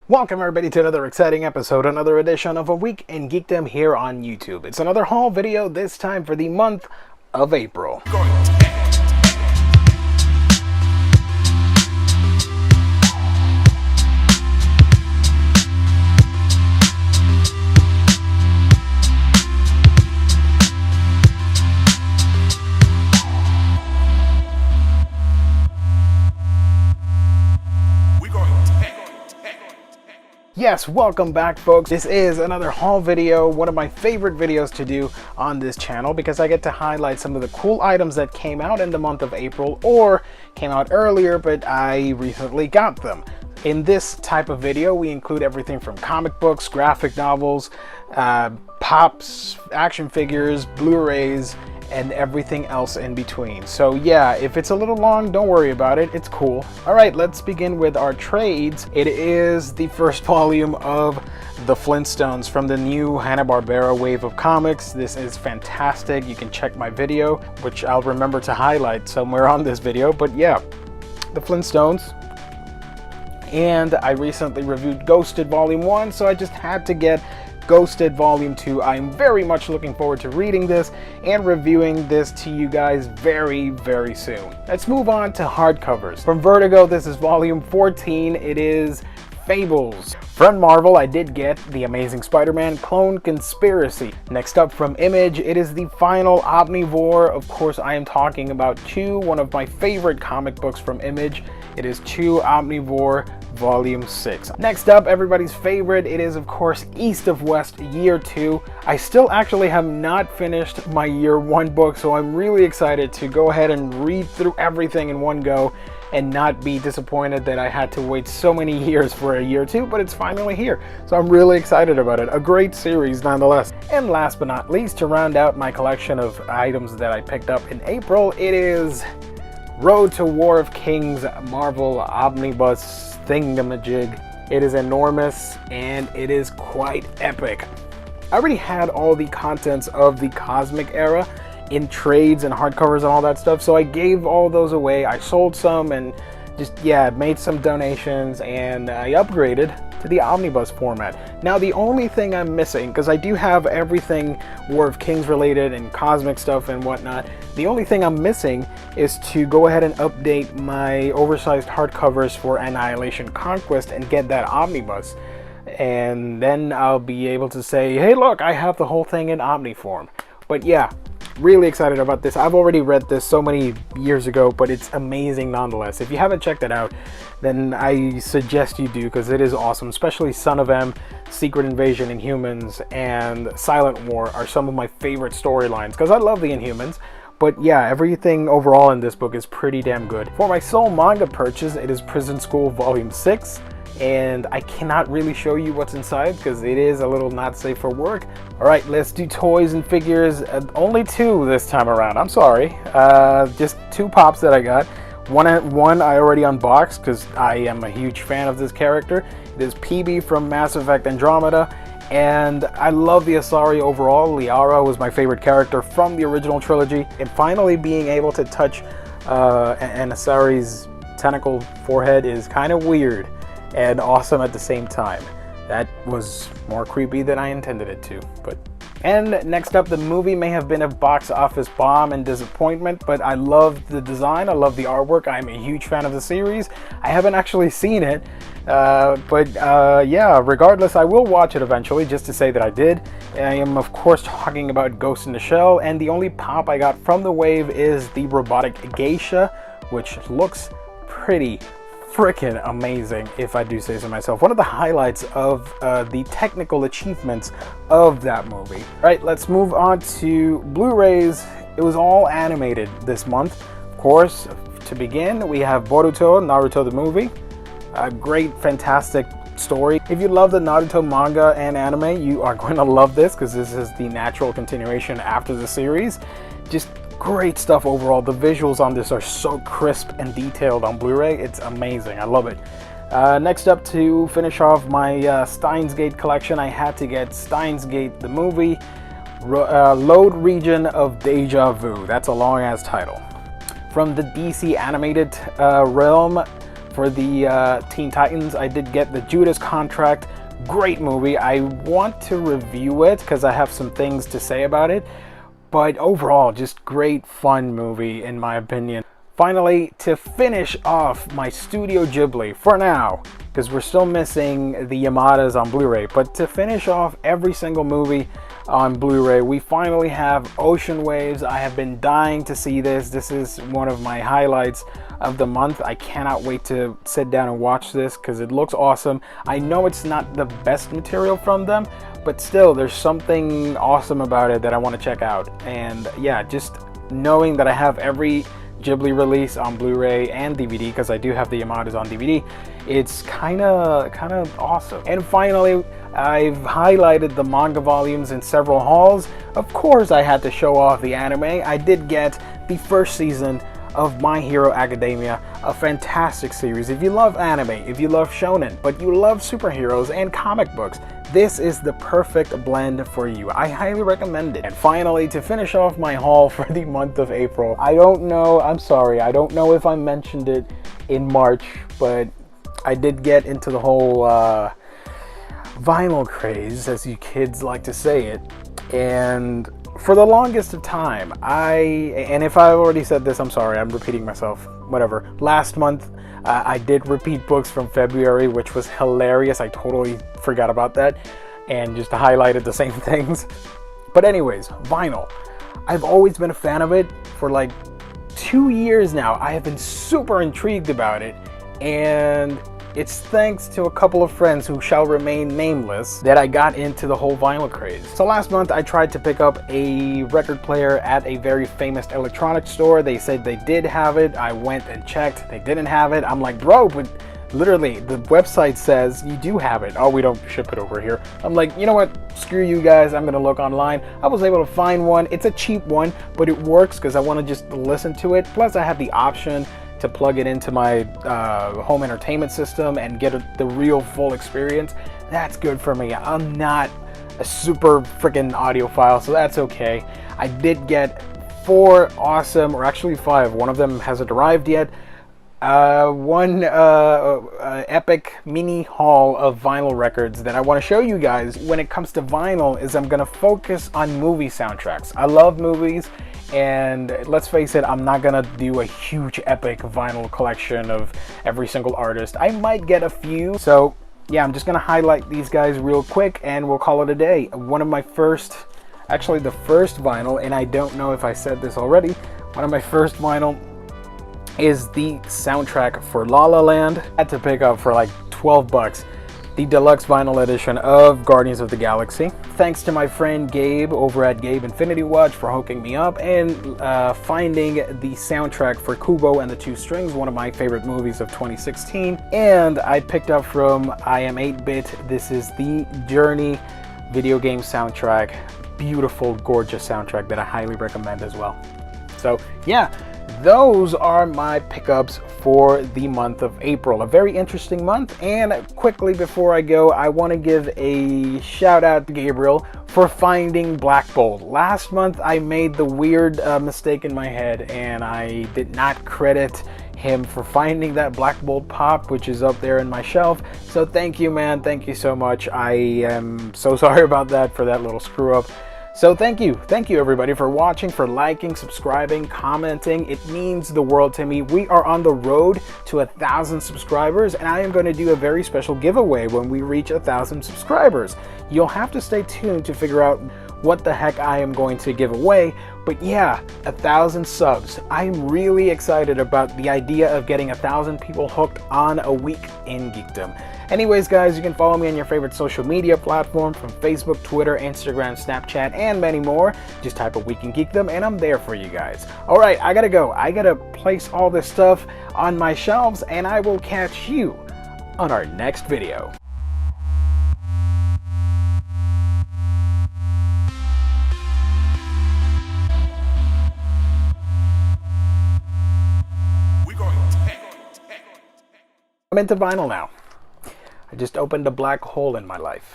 Welcome everybody to another exciting episode, another edition of A Week in Geekdom here on YouTube. It's another haul video, this time for the month of April. Yes, welcome back folks. This is another haul video, one of my favorite videos to do on this channel because I get to highlight some of the cool items that came out in the month of April or came out earlier but I recently got them. In this type of video we include everything from comic books, graphic novels, pops, action figures, Blu-rays, and everything else in between. So yeah, if it's a little long, don't worry about it, it's cool. Alright, let's begin with our trades. It is the first volume of The Flintstones from the new Hanna-Barbera wave of comics. This is fantastic. You can check my video, which I'll remember to highlight somewhere on this video, but yeah, The Flintstones. And I recently reviewed Ghosted Volume 1, so I just had to get Ghosted Volume 2. I'm very much looking forward to reading this and reviewing this to you guys very, very soon. Let's move on to hardcovers. From Vertigo, this is Volume 14. It is Fables. From Marvel, I did get The Amazing Spider-Man Clone Conspiracy. Next up from Image, it is the final Omnivore. Of course, I am talking about Chew, one of my favorite comic books from Image. It is Chew Omnivore Volume 6. Next up, everybody's favorite, it is of course East of West Year 2. I still actually have not finished my Year 1 book, so I'm really excited to go ahead and read through everything in one go and not be disappointed that I had to wait so many years for a Year 2, but it's finally here. So I'm really excited about it. A great series nonetheless. And last but not least, to round out my collection of items that I picked up in April, it is Road to War of Kings Marvel Omnibus Thingamajig. It is enormous and it is quite epic. I already had all the contents of the Cosmic Era in trades and hardcovers and all that stuff, so I gave all those away. I sold some and just, yeah, made some donations and I upgraded to the omnibus format. Now the only thing I'm missing, because I do have everything War of Kings related and cosmic stuff and whatnot, the only thing I'm missing is to go ahead and update my oversized hardcovers for Annihilation Conquest and get that omnibus. And then I'll be able to say, hey look, I have the whole thing in Omni form. But yeah, really excited about this. I've already read this so many years ago, but it's amazing nonetheless. If you haven't checked it out, then I suggest you do, because it is awesome. Especially Son of M, Secret Invasion, Inhumans, and Silent War are some of my favorite storylines, because I love the Inhumans. But yeah, everything overall in this book is pretty damn good. For my sole manga purchase, it is Prison School Volume 6. And I cannot really show you what's inside because it is a little not safe for work. Alright, let's do toys and figures. Only two this time around, I'm sorry. Just two pops that I got. One I already unboxed because I am a huge fan of this character. It is PB from Mass Effect Andromeda. And I love the Asari overall. Liara was my favorite character from the original trilogy. And finally being able to touch an Asari's tentacle forehead is kind of weird and awesome at the same time. That was more creepy than I intended it to. And next up, the movie may have been a box office bomb and disappointment, but I love the design, I love the artwork, I'm a huge fan of the series. I haven't actually seen it, yeah, regardless, I will watch it eventually just to say that I did. I am of course talking about Ghost in the Shell, and the only pop I got from the wave is the robotic geisha, which looks pretty freaking amazing, if I do say so myself. One of the highlights of the technical achievements of that movie. Right, let's move on to Blu-rays. It was all animated this month. Of course, to begin, we have Boruto, Naruto the movie. A great, fantastic story. If you love the Naruto manga and anime, you are going to love this because this is the natural continuation after the series. Just great stuff overall. The visuals on this are so crisp and detailed on Blu-ray. It's amazing. I love it. Next up, to finish off my Steins Gate collection, I had to get Steins Gate the movie, Load Region of Deja Vu. That's a long ass title. From the DC animated realm, for the Teen Titans. I did get the Judas Contract. Great movie. I want to review it because I have some things to say about it. But overall, just great fun movie in my opinion. Finally, to finish off my Studio Ghibli for now, because we're still missing the Yamadas on Blu-ray, but to finish off every single movie on Blu-ray, we finally have Ocean Waves. I have been dying to see this. This is one of my highlights of the month. I cannot wait to sit down and watch this because it looks awesome. I know it's not the best material from them, but still there's something awesome about it that I want to check out. And yeah, just knowing that I have every Ghibli release on Blu-ray and DVD, because I do have the Yamadas on DVD, it's kind of awesome. And finally, I've highlighted the manga volumes in several hauls. Of course, I had to show off the anime. I did get the first season of My Hero Academia, a fantastic series. If you love anime, if you love shonen, but you love superheroes and comic books, this is the perfect blend for you. I highly recommend it. And finally, to finish off my haul for the month of April, I don't know if I mentioned it in March, but I did get into the whole vinyl craze, as you kids like to say it. And for the longest of time, and if I've already said this, I'm sorry, I'm repeating myself, whatever. Last month, I did repeat books from February, which was hilarious. I totally forgot about that and just highlighted the same things. But anyways, vinyl. I've always been a fan of it for like 2 years now. I have been super intrigued about it, and it's thanks to a couple of friends who shall remain nameless that I got into the whole vinyl craze. So last month I tried to pick up a record player at a very famous electronics store. They said they did have it. I went and checked. They didn't have it. I'm like, bro, but literally the website says you do have it. Oh, we don't ship it over here. I'm like, you know what? Screw you guys. I'm gonna look online. I was able to find one. It's a cheap one, but it works because I want to just listen to it. Plus I have the option to plug it into my home entertainment system and get the real full experience. That's good for me. I'm not a super freaking audiophile, so that's okay. I did get 4 awesome, or actually 5. One of them hasn't arrived yet. One epic mini haul of vinyl records that I want to show you guys when it comes to vinyl is I'm going to focus on movie soundtracks. I love movies, and let's face it, I'm not going to do a huge epic vinyl collection of every single artist. I might get a few. So yeah, I'm just going to highlight these guys real quick and we'll call it a day. One of my first, actually the first vinyl, and I don't know if I said this already, one of my first vinyl is the soundtrack for La La Land. I had to pick up for like 12 bucks the deluxe vinyl edition of Guardians of the Galaxy. Thanks to my friend Gabe over at Gabe Infinity Watch for hooking me up and finding the soundtrack for Kubo and the Two Strings, one of my favorite movies of 2016. And I picked up from I Am 8-Bit. This is the Journey video game soundtrack. Beautiful, gorgeous soundtrack that I highly recommend as well. So yeah, those are my pickups for the month of April. A very interesting month. And quickly before I go, I want to give a shout out to Gabriel for finding Black Bolt. Last month I made the weird mistake in my head and I did not credit him for finding that Black Bolt pop, which is up there in my shelf. So thank you, man. Thank you so much. I am so sorry about that, for that little screw up. So thank you everybody for watching, for liking, subscribing, commenting. It means the world to me. We are on the road to 1,000 subscribers, and I am going to do a very special giveaway when we reach 1,000 subscribers. You'll have to stay tuned to figure out what the heck I am going to give away. But yeah, 1,000 subs. I'm really excited about the idea of getting 1,000 people hooked on a week in geekdom. Anyways, guys, you can follow me on your favorite social media platform, from Facebook, Twitter, Instagram, Snapchat, and many more. Just type a week in geekdom and I'm there for you guys. All right, I gotta go. I gotta place all this stuff on my shelves, and I will catch you on our next video. I'm into vinyl now. I just opened a black hole in my life.